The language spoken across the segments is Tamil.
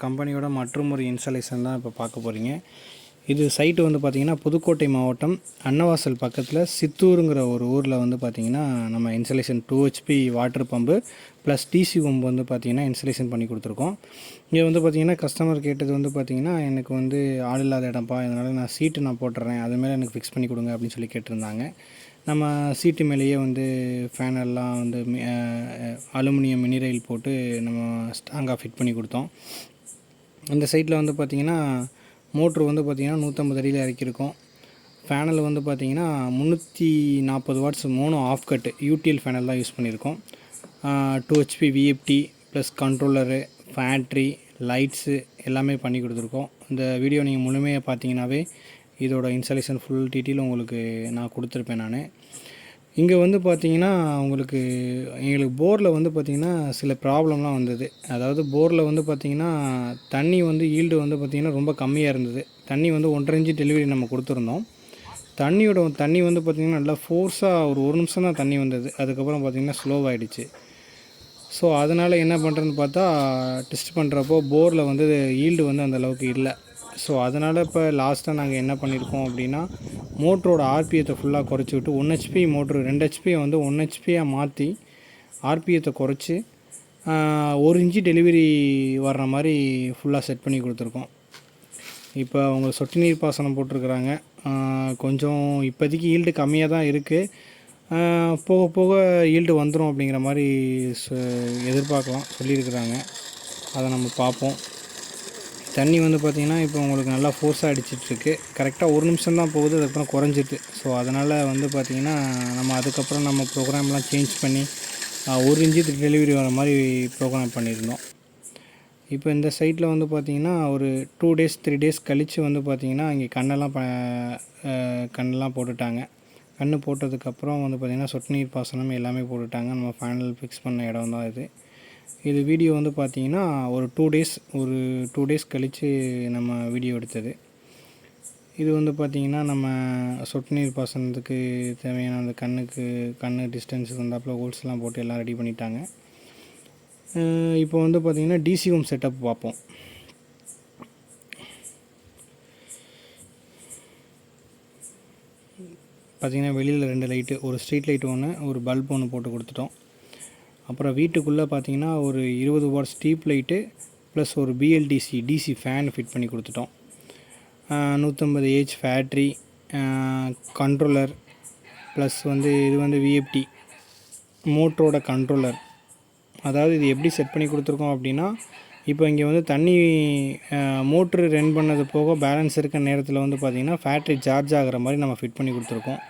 கம்பெனியோட மற்றும் ஒரு இன்ஸ்டாலேஷன் தான் இப்போ பார்க்க போகிறீங்க. இது சைட்டு வந்து பார்த்திங்கன்னா புதுக்கோட்டை மாவட்டம் அன்னவாசல் பக்கத்தில் சித்தூருங்கிற ஒரு ஊரில் வந்து பார்த்திங்கன்னா நம்ம installation 2 HP water pump plus DC pump வந்து பார்த்திங்கன்னா இன்ஸ்டாலேஷன் பண்ணி கொடுத்துருக்கோம். இங்கே வந்து பார்த்திங்கன்னா கஸ்டமர் கேட்டது வந்து பார்த்திங்கன்னா எனக்கு வந்து ஆள் இல்லாத இடம்ப்பா, இதனால் நான் சீட்டு நான் போட்டுறேன், அதுமாரி எனக்கு ஃபிக்ஸ் பண்ணி கொடுங்க அப்படின்னு சொல்லி கேட்டிருந்தாங்க. நம்ம சீட்டு மேலேயே வந்து ஃபேன் எல்லாம் வந்து அலுமினியம் மினி ரயில் போட்டு நம்ம ஸ்ட்ராங்காக ஃபிட் பண்ணி கொடுத்தோம். இந்த சைட்டில் வந்து பார்த்திங்கன்னா மோட்ரு வந்து பார்த்திங்கன்னா 150 அடியில் இறக்கியிருக்கோம். ஃபேனல் வந்து பார்த்திங்கன்னா 340 watts mono half cut UTL panel தான் யூஸ் பண்ணியிருக்கோம். 2 HP VFD plus controller, battery, lights எல்லாமே பண்ணி கொடுத்துருக்கோம். இந்த வீடியோ நீங்கள் முழுமையாக பார்த்தீங்கன்னாவே இதோட இன்ஸ்டாலேஷன் ஃபுல் டீட்டெயில் உங்களுக்கு நான் கொடுத்துருப்பேன். நான் இங்கே வந்து பார்த்திங்கன்னா எங்களுக்கு போரில் வந்து பார்த்திங்கன்னா சில ப்ராப்ளம்லாம் வந்தது. அதாவது போரில் வந்து பார்த்திங்கன்னா தண்ணி வந்து ஈல்டு வந்து பார்த்திங்கன்னா ரொம்ப கம்மியாக இருந்தது. தண்ணி வந்து 1.5 இன்ச்சு டெலிவரி நம்ம கொடுத்துருந்தோம். தண்ணி வந்து பார்த்திங்கன்னா நல்லா ஃபோர்ஸாக ஒரு நிமிஷம் தான் தண்ணி வந்தது. அதுக்கப்புறம் பார்த்திங்கன்னா ஸ்லோவாகிடுச்சு. ஸோ அதனால் என்ன பண்ணுறதுன்னு பார்த்தா டெஸ்ட் பண்ணுறப்போ போரில் வந்து ஈல்டு வந்து அந்தளவுக்கு இல்லை. ஸோ அதனால் இப்போ லாஸ்ட்டாக நாங்கள் என்ன பண்ணியிருக்கோம் அப்படின்னா மோட்டரோட ஆர்பிஎத்தை ஃபுல்லாக குறைச்சி விட்டு 1 HP மோட்ரு 2 HPயை வந்து 1 HPயாக மாற்றி ஆர்பிஎத்தை குறைச்சி 1 இன்ச்சு டெலிவரி வர்ற மாதிரி ஃபுல்லாக செட் பண்ணி கொடுத்துருக்கோம். இப்போ அவங்க சொட்டு நீர் பாசனம் போட்டிருக்கிறாங்க. கொஞ்சம் இப்போதைக்கு ஈல்டு கம்மியாக தான் இருக்குது. போக போக ஈல்டு வந்துடும் அப்படிங்கிற மாதிரி எதிர்பார்க்கலாம் சொல்லியிருக்கிறாங்க. அதை நம்ம பார்ப்போம். தண்ணி வந்து பார்த்திங்கன்னா இப்போ உங்களுக்கு நல்லா ஃபோர்ஸாக அடிச்சிட்ருக்கு. கரெக்டாக 1 நிமிஷம் தான் போகுது, அதுக்கப்புறம் குறைஞ்சிட்டு. ஸோ அதனால் வந்து பார்த்திங்கன்னா அதுக்கப்புறம் நம்ம ப்ரோக்ராம்லாம் சேஞ்ச் பண்ணி 1 இன்ச்சு டெலிவரி வர மாதிரி ப்ரோக்ராம் பண்ணியிருந்தோம். இப்போ இந்த சைட்டில் வந்து பார்த்திங்கன்னா ஒரு 2 days 3 days கழித்து வந்து பார்த்திங்கன்னா இங்கே கண்ணெல்லாம் போட்டுட்டாங்க. கண்ணு போட்டதுக்கப்புறம் வந்து பார்த்திங்கன்னா சொட்டு நீர் பாசனம் எல்லாமே போட்டுட்டாங்க. நம்ம ஃபைனல் ஃபிக்ஸ் பண்ண இடம் தான் இது வீடியோ வந்து பார்த்திங்கன்னா ஒரு 2 days கழித்து நம்ம வீடியோ எடுத்தது. இது வந்து பார்த்திங்கன்னா நம்ம சொட்டு நீர் பாசனத்துக்கு தேவையான அந்த கண்ணு டிஸ்டன்ஸுக்கு வந்தாப்பில் ஹோல்ஸ்லாம் போட்டு எல்லாம் ரெடி பண்ணிட்டாங்க. இப்போ வந்து பார்த்திங்கன்னா டிசி ஹோம் செட்டப் பார்ப்போம். பார்த்திங்கன்னா வெளியில் 2 லைட்டு, ஒரு ஸ்ட்ரீட் லைட் ஒன்று, ஒரு பல்ப் ஒன்று போட்டு கொடுத்துட்டோம். அப்புறம் வீட்டுக்குள்ளே பார்த்திங்கன்னா ஒரு 20 வாட் ஸ்ட்ரீட் லைட்டு ப்ளஸ் ஒரு டிசி ஃபேன் ஃபிட் பண்ணி கொடுத்துட்டோம். 150 H பேட்ரி, கண்ட்ரோலர் ப்ளஸ் வந்து இது வந்து VFD மோட்டரோட கண்ட்ரோலர். அதாவது இது எப்படி செட் பண்ணி கொடுத்துருக்கோம் அப்படின்னா இப்போ இங்கே வந்து தண்ணி மோட்ரு ரன் பண்ணது போக பேலன்ஸ் இருக்க நேரத்தில் வந்து பார்த்திங்கன்னா பேட்ரி சார்ஜ் ஆகிற மாதிரி நம்ம ஃபிட் பண்ணி கொடுத்துருக்கோம்.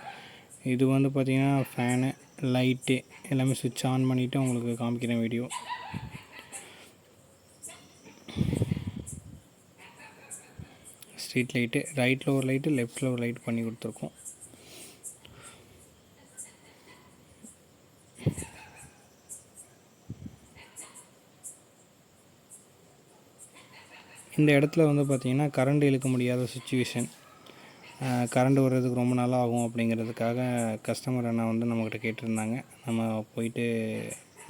இது வந்து பார்த்திங்கன்னா ஃபேனு, லைட்டு எல்லாமே சுவிட்ச் ஆன் பண்ணிவிட்டு உங்களுக்கு காமிக்கிறேன் வீடியோ. ஸ்ட்ரீட் லைட்டு, ரைட்டில் ஒரு லைட்டு, லெஃப்ட்டில் ஒரு லைட் பண்ணி கொடுத்துருக்கோம். இந்த இடத்துல வந்து பார்த்திங்கன்னா கரண்ட் இழுக்க முடியாத சுச்சுவேஷன். கரண்ட் வர்றதுக்கு ரொம்ப நாள் ஆகும் அப்படிங்கிறதுக்காக கஸ்டமர் அண்ணா வந்து நம்மக்கிட்ட கேட்டிருந்தாங்க. நம்ம போயிட்டு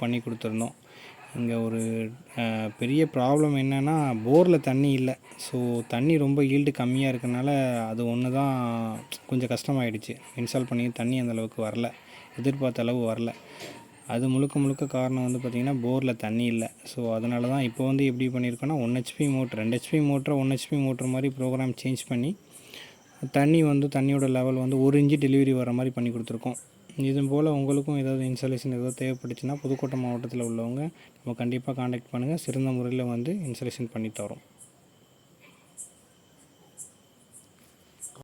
பண்ணி கொடுத்துருந்தோம். இங்கே ஒரு பெரிய ப்ராப்ளம் என்னென்னா போரில் தண்ணி இல்லை. ஸோ தண்ணி ரொம்ப ஈல்டு கம்மியாக இருக்கனால அது ஒன்று தான் கொஞ்சம் கஷ்டமாயிடுச்சு. இன்ஸ்டால் பண்ணி தண்ணி அந்தளவுக்கு வரல, எதிர்பார்த்த அளவு வரல. அது முழுக்க காரணம் வந்து பார்த்திங்கன்னா போரில் தண்ணி இல்லை. ஸோ அதனால தான் இப்போ வந்து எப்படி பண்ணியிருக்கோன்னா 1 HP மோட்ரு 2 HP மோட்டரை 1 HP மோட்ரு மாதிரி ப்ரோக்ராம் சேஞ்ச் பண்ணி தண்ணியோட லெவல் வந்து 1 இன்ச்சு டெலிவரி வர மாதிரி பண்ணி கொடுத்துருக்கோம். இது போல் உங்களுக்கும் ஏதாவது இன்ஸ்டாலேஷன் ஏதாவது தேவைப்பட்டுச்சுன்னா புதுக்கோட்டை மாவட்டத்தில் உள்ளவங்க நம்ம கண்டிப்பாக காண்டாக்ட் பண்ணுங்கள். சிறந்த முறையில் வந்து இன்ஸ்டாலேஷன் பண்ணி தரோம்.